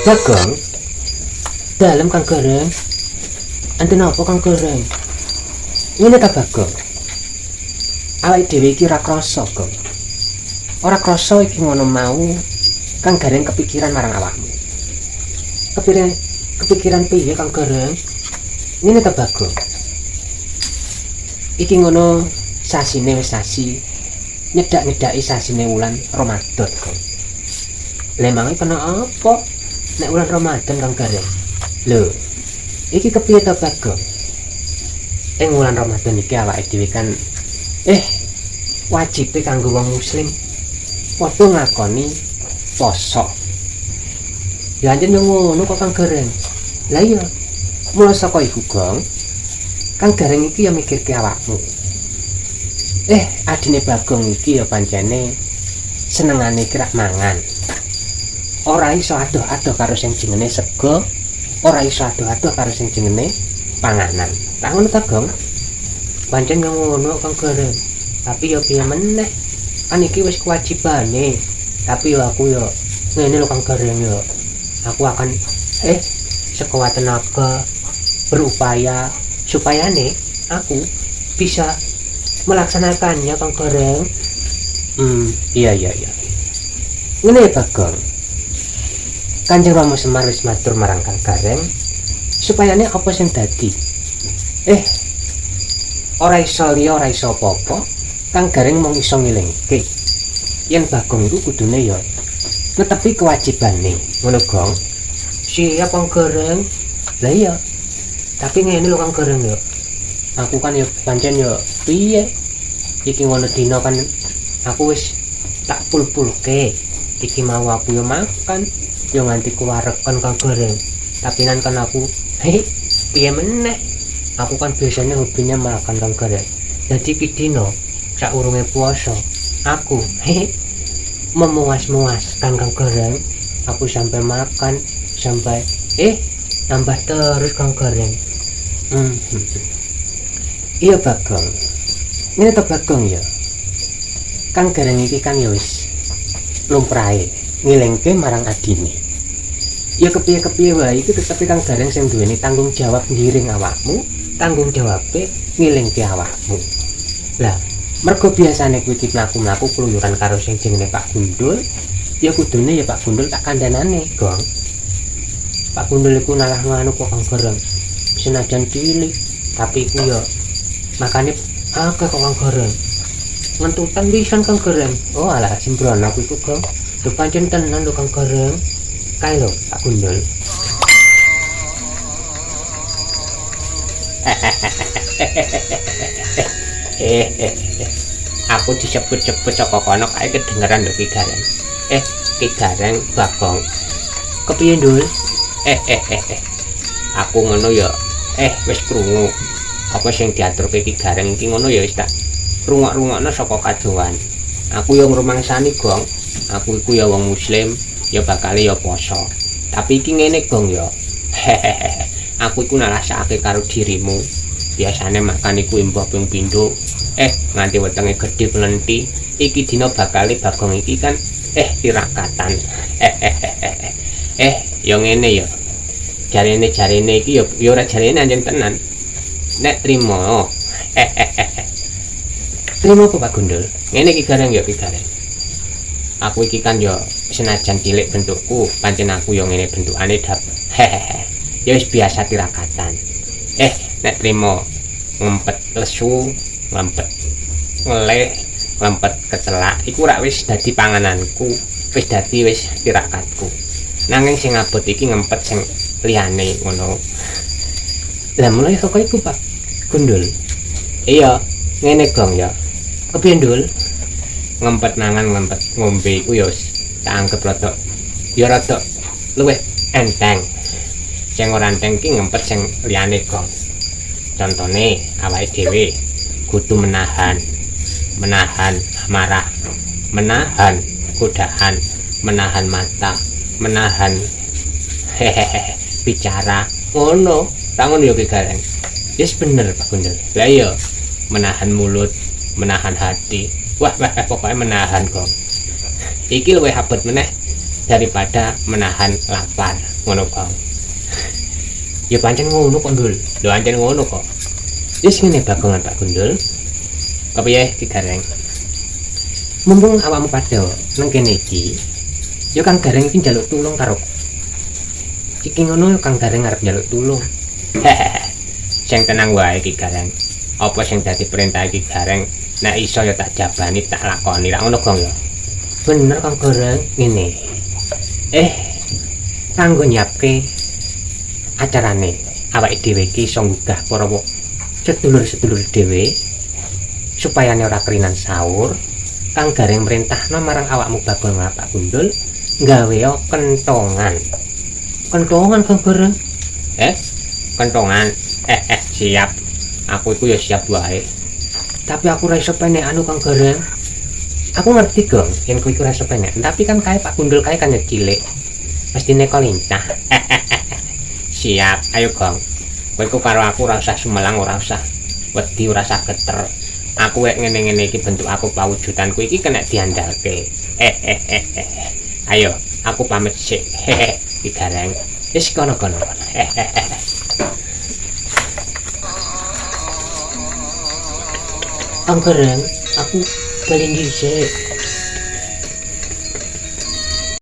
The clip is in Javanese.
Bagong, dalem Kang Gareng. Enten apa Kang Gareng? Ngene ta Bagong. Awake dhewe iki ora krasa, Gong. Ora krasa iki ngono mau Kang Gareng kepikiran marang awakmu. Kepikiran piye Kang Gareng? Ngene ta Bagong. Iki ngono sasine wis sasi. Nyedak-nyedaki sasine wulan Ramadan, Gong. Lah mangi kena apa? Nek wulan Ramadan Kang Gareng. Lho, iki kepiye ta Bagong? Ing wulan Ramadan iki awake dhewe kan wajib kanggo wong muslim padha ngakoni poso. Ya anjen ngono kok Kang Gareng. Lah iya, mula saka iku Gong, Kang Gareng iki ya mikirke awakmu. Adine Bagong iki ya pancene senengane kira mangan. Ora iso adoh-adoh karo sing jenenge sego, ora iso adoh-adoh karo sing jenenge panganan. Lah ngono ta Gong? Pancen ngono Kang Gareng. Tapi ya piye meneh? Kan iki wis kewajibane. Tapi ya aku ya ngene lho Kang Gareng ya. Aku akan sekuat tenaga berupaya supaya aku bisa melaksanakannya Kang Gareng. Iya. Ngene Bagong. Kanjeng Rama Semar wis matur marang Kang Gareng supaya apa sing dadi. Ora iso liya, ora iso apa-apa. Kang Gareng mung iso ngelingke yen Bagong iku kudune ya netepi kewajibane. Ngono Gong. Siap Kang Gareng. Lah iya. Tapi ngene lho Kang Gareng ya. Aku kan ya pancen ya piye? Iki ngono dina kan aku wis tak pul-pulke. Iki mau aku ya makan, ya nganti kuwareken Kang Gareng. Tapi kan aku piye meneh? Aku kan biasanya hobinya makan Kang Gareng. Jadi iki dina sak urunge puasa, aku memuas-muaskan Kang Gareng. Aku sampai makan sampai nambah terus Kang Gareng. Iya Bagong. Ngene ta Bagong ya. Kang Gareng iki kan ya wis lumrahe ngelingke marang adine. Ya kepiye-kepiye wae iki tetep Kang Gareng sing duweni tanggung jawab ngiring awakmu, tanggung jawabe ngelingke awakmu. Lah, mergo biasane kuwi iki mlaku-mlaku keluyuran karo sing jenenge Pak Gundul, ya kudune ya Pak Gundul tak kandhanane, Gong. Pak Gundul iku nalah nganu kok Kang Gareng. Senajan cilik, tapi iku ya makane akeh kok Kang Gareng. Ngentutan pisan Kang Gareng. Oh alah sembrono aku iku Gong. Lho pancen tenan lho Kang Gareng. Kae lho Pak Gundul. Aku disebut-sebut saka kono kae kedengeran lho Ki Gareng. Ki Gareng Bagong. Kepiye Ndul? Aku ngono ya. Wis krungu. Apa sing diaturke Ki Gareng iki ngono ya wis tak rungok-rungokno saka kadowan. Aku ya ngrumangsani Gong. Aku iku ya wong muslim, ya bakal ya poso. Tapi iki ngene Gong ya. Aku iku narasake karo dirimu. Biasane makan iku mbah ping pindho. Nganti wetenge gedhe plenti. Iki dina bakale Bagong iki kan tirakatan. Ya ngene ya. Jarene iki ya ora jarene anjen tenan. Nek trimo. Trimo apa Pak Gundul? Ngene Ki Gareng ya Ki Gareng. Aku iki kan ya senajan cilik bentukku, pancen aku ya ngene bentukane dap. Ya wis biasa tirakatan. Nek trimo ngempet lesu, ngempet ngeleh, ngempet kecelak iku rak wis dadi pangananku, wis dadi wis tirakatku. Nanging sing abot iki ngempet sing liyane ngono. Lah mulai saka iku Pak Gundul. Iya, ngene Gong ya. Kepiye Ndul? Ngempet nangan ngempet ngombe iku ya tak anggap rada luwih enteng. Sing ora enteng ki ngempet sing liyane Gong. Contone awake dhewe kudu menahan marah, menahan godaan, menahan mata, menahan bicara. Ngono, tak ngono ya Ki Gareng. Yes bener Pak Gundul. Lah iya, menahan mulut, menahan hati. Wah, pokoknya menahan Gong. Iki luwih abot meneh daripada menahan lapar. ngono Kang. Ya pancen ngono kok Ndul. Lho pancen ngono kok. Wis ngene bagongan Pak Gundul. Kepiye Ki Gareng? Mumpung awakmu padha nang kene iki, ya Kang Gareng iki njaluk tulung karo iki ngono Kang Gareng arep njaluk tulung. Sing tenang wae Ki Gareng. Apa sing dadi perintah Ki Gareng nek iso ya tak jabani tak lakoni. Lah ngono Gong ya. Bener Kang Gareng ngene. Kanggo nyiapke acarane awake dhewe iki iso nggugah para sedulur-sedulur dhewe supaya ora kerinan sahur. Kang Gareng merintahno marang awakmu Bagong Pak Gundul gawe kentongan. Kentongan Kang Gareng. Kentongan. Siap. Aku iku ya siap wae. Tapi aku ora iso penek anu Kang Gareng. Aku ngerti Gong, yen kowe iku ora iso penek, tapi kan kae Pak Gundul kae kan cilik. Mestine kok lincah. Siap, ayo Gong. Kowe iku karo aku ora usah sumelang, ora usah wedi, ora usah geter. Aku wek ngene-ngene iki bentuk aku pawujudanku iki kena diandalke. Ayo, aku pamit sik. Ki Gareng. Wis kono-kono. Kang Gareng, aku bali dhisik.